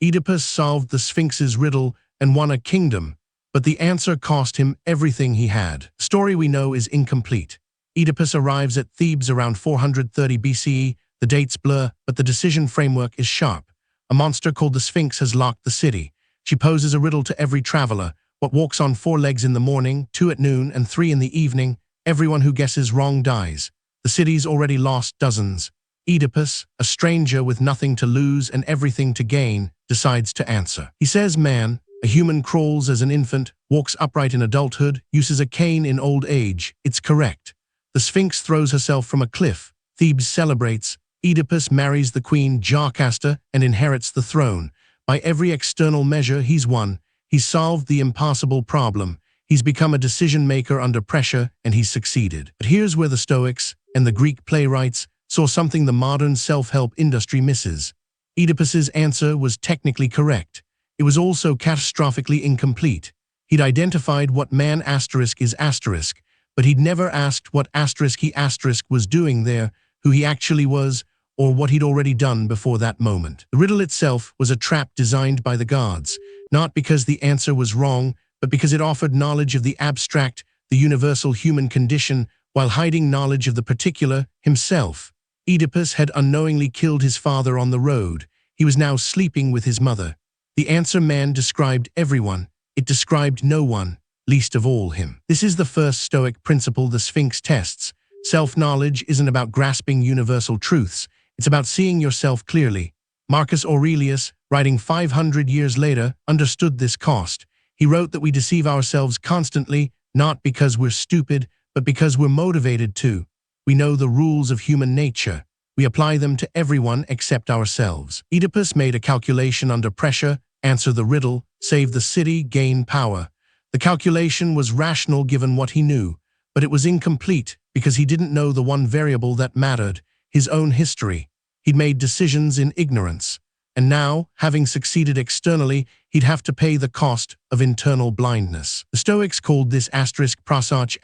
Oedipus solved the Sphinx's riddle and won a kingdom, but the answer cost him everything he had. The story we know is incomplete. Oedipus arrives at Thebes around 430 BCE, the dates blur, but the decision framework is sharp. A monster called the Sphinx has locked the city. She poses a riddle to every traveler. What walks on 4 legs in the morning, 2 at noon, and 3 in the evening? Everyone who guesses wrong dies. The city's already lost dozens. Oedipus, a stranger with nothing to lose and everything to gain, decides to answer. He says, "Man, a human crawls as an infant, walks upright in adulthood, uses a cane in old age. It's correct." The Sphinx throws herself from a cliff. Thebes celebrates. Oedipus marries the queen Jocasta and inherits the throne. By every external measure, he's won. He's solved the impossible problem. He's become a decision-maker under pressure, and he's succeeded. But here's where the Stoics and the Greek playwrights saw something the modern self-help industry misses. Oedipus's answer was technically correct. It was also catastrophically incomplete. He'd identified what man is asterisk, but he'd never asked what he was doing there, who he actually was, or what he'd already done before that moment. The riddle itself was a trap designed by the gods, not because the answer was wrong, but because it offered knowledge of the abstract, the universal human condition, while hiding knowledge of the particular, himself. Oedipus had unknowingly killed his father on the road. He was now sleeping with his mother. The answer man described everyone. It described no one, least of all him. This is the first Stoic principle the Sphinx tests. Self-knowledge isn't about grasping universal truths. It's about seeing yourself clearly. Marcus Aurelius, writing 500 years later, understood this cost. He wrote that we deceive ourselves constantly, not because we're stupid, but because we're motivated to. We know the rules of human nature. We apply them to everyone except ourselves. Oedipus made a calculation under pressure, answer the riddle, save the city, gain power. The calculation was rational given what he knew, but it was incomplete because he didn't know the one variable that mattered, his own history. He'd made decisions in ignorance, and now, having succeeded externally, he'd have to pay the cost of internal blindness. The Stoics called this prosoche,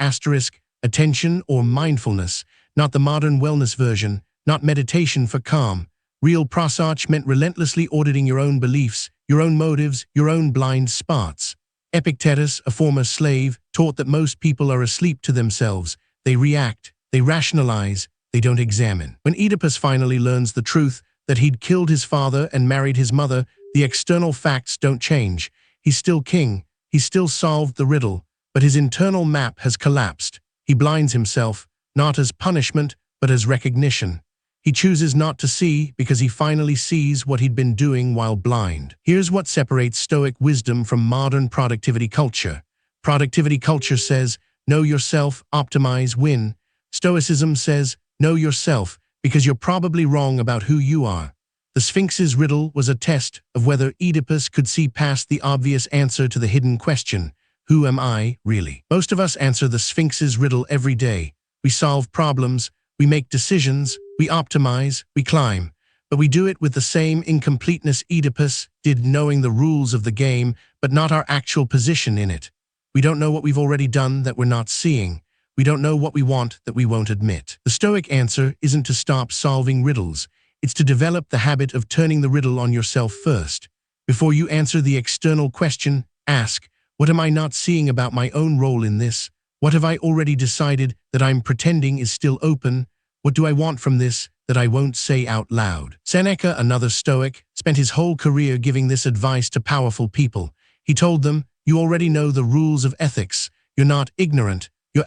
attention or mindfulness, not the modern wellness version, not meditation for calm. Real prosoche meant relentlessly auditing your own beliefs, your own motives, your own blind spots. Epictetus, a former slave, taught that most people are asleep to themselves. They react, they rationalize, they don't examine. When Oedipus finally learns the truth, that he'd killed his father and married his mother, the external facts don't change. He's still king, he's still solved the riddle, but his internal map has collapsed. He blinds himself, not as punishment, but as recognition. He chooses not to see because he finally sees what he'd been doing while blind. Here's what separates Stoic wisdom from modern productivity culture. Productivity culture says, know yourself, optimize, win. Stoicism says, know yourself, because you're probably wrong about who you are. The Sphinx's riddle was a test of whether Oedipus could see past the obvious answer to the hidden question, who am I, really? Most of us answer the Sphinx's riddle every day. We solve problems, we make decisions, we optimize, we climb. But we do it with the same incompleteness Oedipus did, knowing the rules of the game, but not our actual position in it. We don't know what we've already done that we're not seeing. We don't know what we want that we won't admit. The Stoic answer isn't to stop solving riddles. It's to develop the habit of turning the riddle on yourself first. Before you answer the external question, ask, what am I not seeing about my own role in this? What have I already decided that I'm pretending is still open? What do I want from this that I won't say out loud? Seneca, another Stoic, spent his whole career giving this advice to powerful people. He told them, you already know the rules of ethics. You're not ignorant. You're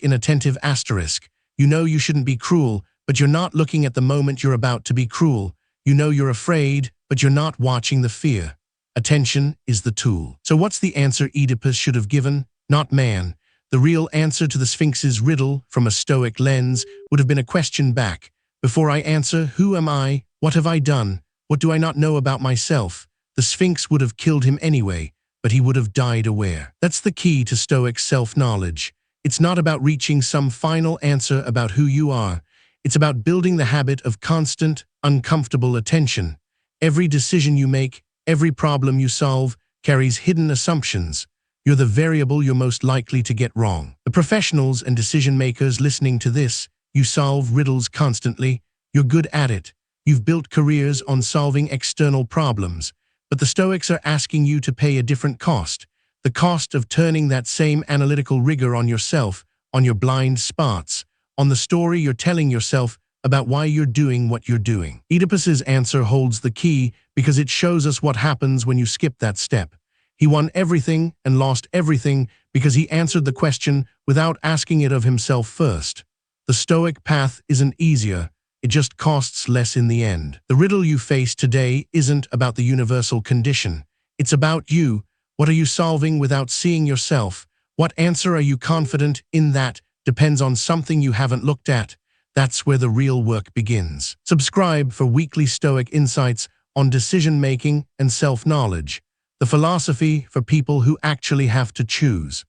inattentive. You know you shouldn't be cruel, but you're not looking at the moment you're about to be cruel. You know you're afraid, but you're not watching the fear. Attention is the tool. So what's the answer Oedipus should have given? Not man. The real answer to the Sphinx's riddle, from a Stoic lens, would have been a question back. Before I answer, who am I? What have I done? What do I not know about myself? The Sphinx would have killed him anyway, but he would have died aware. That's the key to Stoic self-knowledge. It's not about reaching some final answer about who you are. It's about building the habit of constant, uncomfortable attention. Every decision you make, every problem you solve, carries hidden assumptions. You're the variable you're most likely to get wrong. The professionals and decision-makers listening to this, you solve riddles constantly. You're good at it. You've built careers on solving external problems. But the Stoics are asking you to pay a different cost, the cost of turning that same analytical rigor on yourself, on your blind spots, on the story you're telling yourself about why you're doing what you're doing. Oedipus's answer holds the key because it shows us what happens when you skip that step. He won everything and lost everything because he answered the question without asking it of himself first. The Stoic path isn't easier, it just costs less in the end. The riddle you face today isn't about the universal condition. It's about you. What are you solving without seeing yourself? What answer are you confident in that depends on something you haven't looked at? That's where the real work begins. Subscribe for weekly Stoic insights on decision-making and self-knowledge, the philosophy for people who actually have to choose.